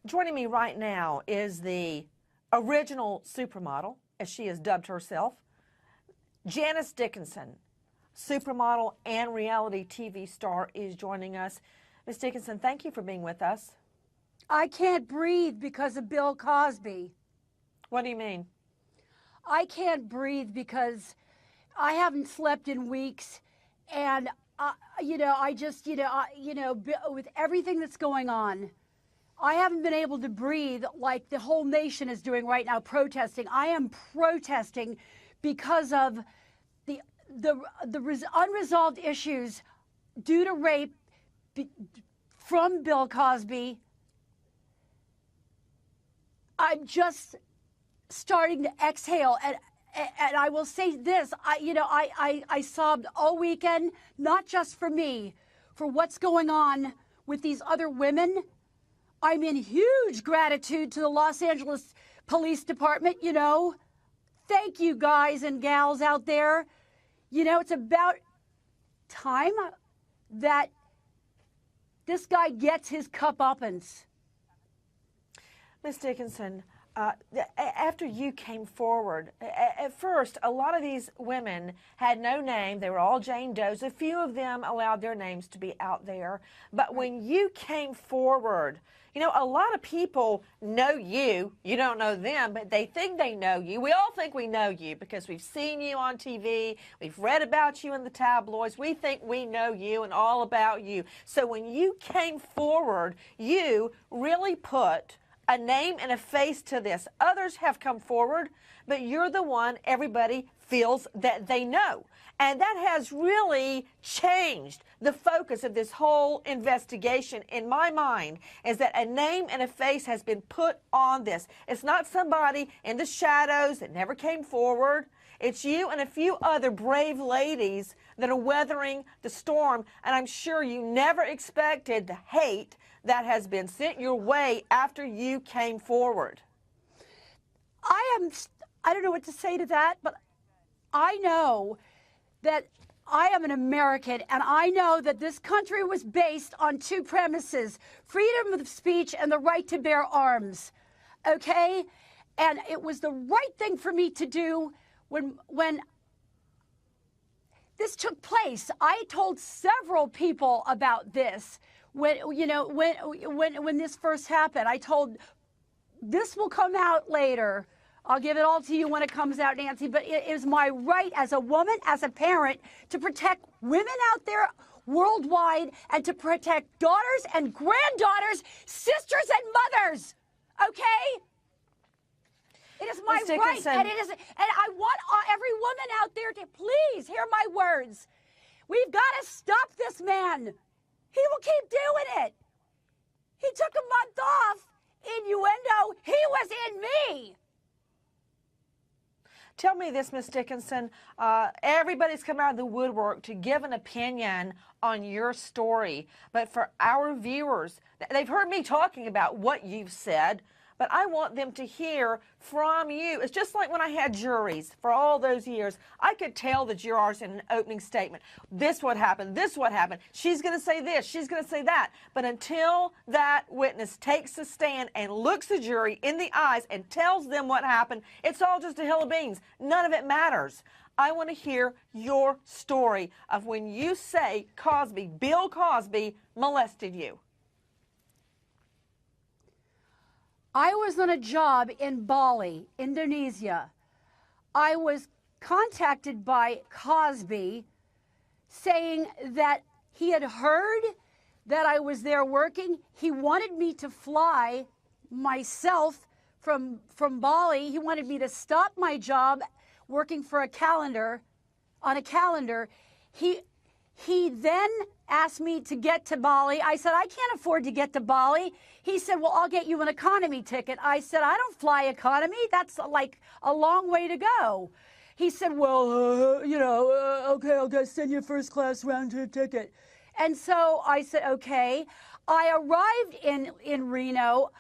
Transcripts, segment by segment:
Joining me right now is the original supermodel, as she has dubbed herself, Janice Dickinson, supermodel and reality TV star, is joining us. Ms. Dickinson, thank you for being with us. I can't breathe because of Bill Cosby. What do you mean? I can't breathe because I haven't slept in weeks, and with everything that's going on, I haven't been able to breathe like the whole nation is doing right now, protesting. I am protesting because of the unresolved issues due to rape from Bill Cosby. I'm just starting to exhale, and I will say this: I sobbed all weekend, not just for me, for what's going on with these other women. I'm in huge gratitude to the Los Angeles Police Department. Thank you, guys and gals out there. It's about time that this guy gets his comeuppance. Ms. Dickinson, after you came forward, at first, a lot of these women had no name. They were all Jane Does. A few of them allowed their names to be out there. But when you came forward, a lot of people know you. You don't know them, but they think they know you. We all think we know you because we've seen you on TV. We've read about you in the tabloids. We think we know you and all about you. So when you came forward, you really put a name and a face to this. Others have come forward, but you're the one everybody feels that they know. And that has really changed the focus of this whole investigation, in my mind, is that a name and a face has been put on this. It's not somebody in the shadows that never came forward. It's you and a few other brave ladies that are weathering the storm, and I'm sure you never expected the hate that has been sent your way after you came forward. I don't know what to say to that, but I know that I am an American, and I know that this country was based on two premises: freedom of speech and the right to bear arms, okay? And it was the right thing for me to do when this took place. I told several people about this. When this first happened, I told, this will come out later. I'll give it all to you when it comes out, Nancy. But it is my right as a woman, as a parent, to protect women out there worldwide and to protect daughters and granddaughters, sisters and mothers. Okay? It is my right, and I want every woman out there to please hear my words. We've got to stop this man. He will keep doing it. He took a month off. Innuendo, he was in me. Tell me this, Ms. Dickinson. Everybody's come out of the woodwork to give an opinion on your story. But for our viewers, they've heard me talking about what you've said, but I want them to hear from you. It's just like when I had juries for all those years. I could tell the jurors in an opening statement, this what happened, this what happened. She's going to say this, she's going to say that. But until that witness takes a stand and looks the jury in the eyes and tells them what happened, it's all just a hill of beans. None of it matters. I want to hear your story of when you say Cosby, Bill Cosby, molested you. I was on a job in Bali, Indonesia. I was contacted by Cosby saying that he had heard that I was there working. He wanted me to fly myself from Bali. He wanted me to stop my job working for on a calendar. He then asked me to get to Bali. I said, I can't afford to get to Bali. He said, well, I'll get you an economy ticket. I said, I don't fly economy. That's like a long way to go. He said, well, okay, I'll send you a first class round trip ticket. And so I said, okay. I arrived in Reno.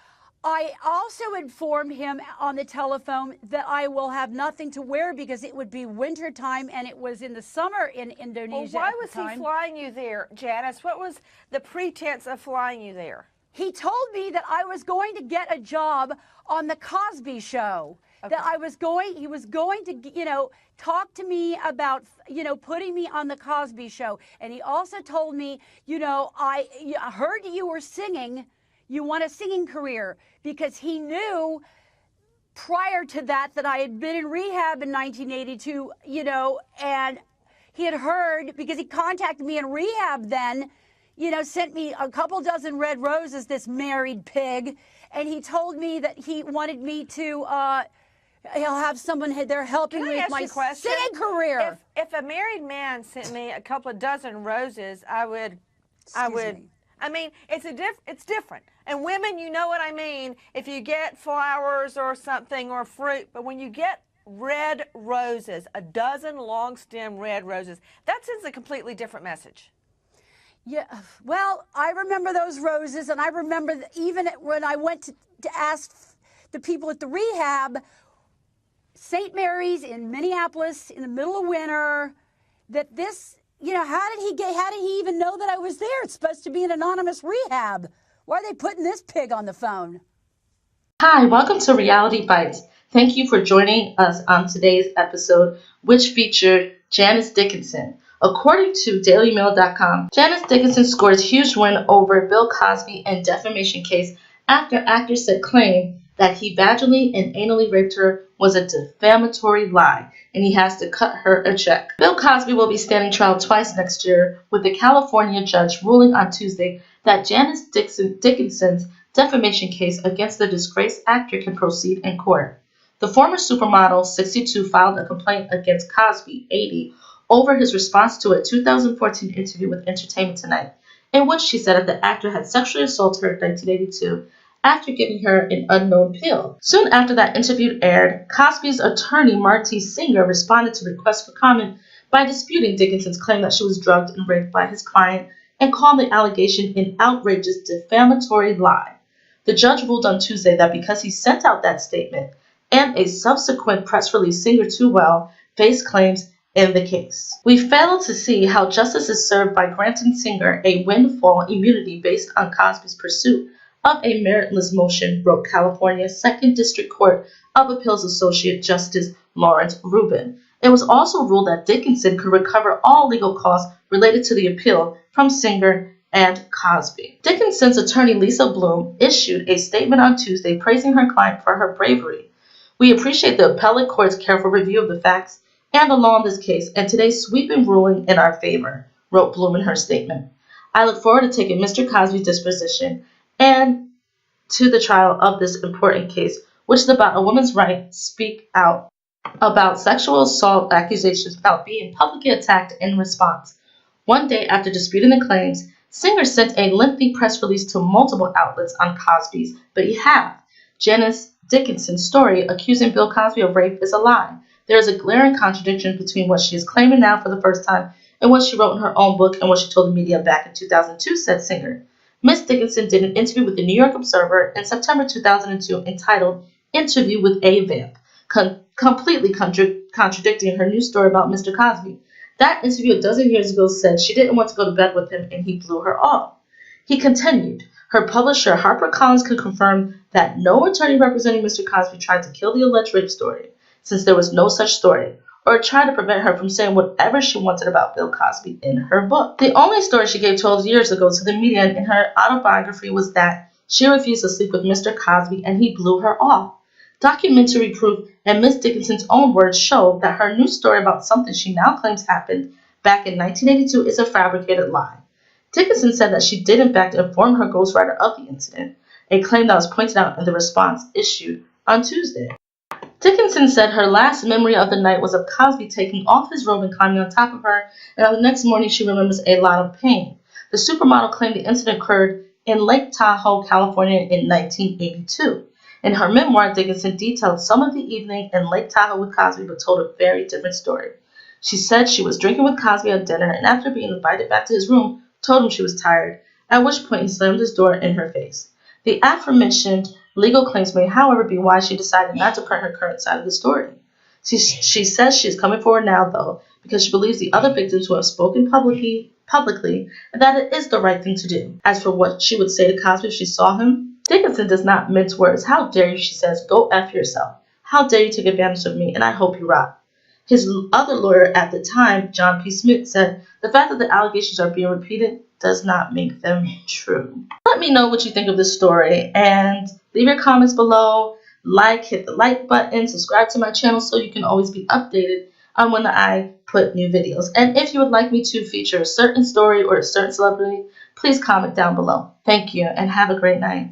I also informed him on the telephone that I will have nothing to wear because it would be winter time, and it was in the summer in Indonesia. Well, why was he flying you there, Janice? What was the pretense of flying you there? he told me that I was going to get a job on the Cosby show. Okay. That he was going to, talk to me about, putting me on the Cosby show. And he also told me, I heard you were singing, you want a singing career, because he knew prior to that I had been in rehab in 1982, and he had heard, because he contacted me in rehab then, sent me a couple dozen red roses, this married pig, and he told me that he wanted me to, he'll have someone there helping me with my singing career. If a married man sent me a couple of dozen roses, I would. I mean, it's different. And women, you know what I mean. If you get flowers or something or fruit, but when you get red roses, a dozen long stem red roses, that sends a completely different message. Yeah, well, I remember those roses, and I remember even when I went to ask the people at the rehab, St. Mary's in Minneapolis in the middle of winter, that this, how did he even know that I was there? It's supposed to be an anonymous rehab. Why are they putting this pig on the phone? Hi, welcome to Reality Bites. Thank you for joining us on today's episode, which featured Janice Dickinson. According to DailyMail.com, Janice Dickinson scored a huge win over Bill Cosby in defamation case after actors said claim that he vaginally and anally raped her was a defamatory lie, and he has to cut her a check. Bill Cosby will be standing trial twice next year, with the California judge ruling on Tuesday that Janice Dickinson's defamation case against the disgraced actor can proceed in court. The former supermodel, 62, filed a complaint against Cosby, 80, over his response to a 2014 interview with Entertainment Tonight, in which she said that the actor had sexually assaulted her in 1982 after giving her an unknown pill. Soon after that interview aired, Cosby's attorney, Marty Singer, responded to requests for comment by disputing Dickinson's claim that she was drugged and raped by his client and called the allegation an outrageous defamatory lie. The judge ruled on Tuesday that because he sent out that statement and a subsequent press release, Singer too well faced claims in the case. We fail to see how justice is served by granting Singer a windfall immunity based on Cosby's pursuit of a meritless motion, wrote California's 2nd District Court of Appeals Associate Justice Lawrence Rubin. It was also ruled that Dickinson could recover all legal costs related to the appeal from Singer and Cosby. Dickinson's attorney, Lisa Bloom, issued a statement on Tuesday praising her client for her bravery. We appreciate the appellate court's careful review of the facts and the law in this case and today's sweeping ruling in our favor, wrote Bloom in her statement. I look forward to taking Mr. Cosby's disposition and to the trial of this important case, which is about a woman's right to speak out about sexual assault accusations without being publicly attacked in response. One day after disputing the claims, Singer sent a lengthy press release to multiple outlets on Cosby's behalf. Janice Dickinson's story accusing Bill Cosby of rape is a lie. There is a glaring contradiction between what she is claiming now for the first time and what she wrote in her own book and what she told the media back in 2002, said Singer. Ms. Dickinson did an interview with the New York Observer in September 2002 entitled Interview with a Vamp, completely contradicting her new story about Mr. Cosby. That interview a dozen years ago said she didn't want to go to bed with him and he blew her off. He continued, her publisher HarperCollins could confirm that no attorney representing Mr. Cosby tried to kill the alleged rape story, since there was no such story, or tried to prevent her from saying whatever she wanted about Bill Cosby in her book. The only story she gave 12 years ago to the media in her autobiography was that she refused to sleep with Mr. Cosby and he blew her off. Documentary proof and Ms. Dickinson's own words show that her new story about something she now claims happened back in 1982 is a fabricated lie. Dickinson said that she did in fact inform her ghostwriter of the incident, a claim that was pointed out in the response issued on Tuesday. Dickinson said her last memory of the night was of Cosby taking off his robe and climbing on top of her, and on the next morning she remembers a lot of pain. The supermodel claimed the incident occurred in Lake Tahoe, California in 1982. In her memoir, Dickinson detailed some of the evening in Lake Tahoe with Cosby, but told a very different story. She said she was drinking with Cosby at dinner, and after being invited back to his room, told him she was tired, at which point he slammed his door in her face. The aforementioned legal claims may, however, be why she decided not to print her current side of the story. She says she is coming forward now, though, because she believes the other victims who have spoken publicly publicly and that it is the right thing to do. As for what she would say to Cosby if she saw him, Dickinson does not mince words. How dare you, she says, go F yourself. How dare you take advantage of me, and I hope you rot. His other lawyer at the time, John P. Smith, said, the fact that the allegations are being repeated does not make them true. Let me know what you think of this story, and leave your comments below. Hit the like button, subscribe to my channel so you can always be updated on when I put new videos. And if you would like me to feature a certain story or a certain celebrity, please comment down below. Thank you, and have a great night.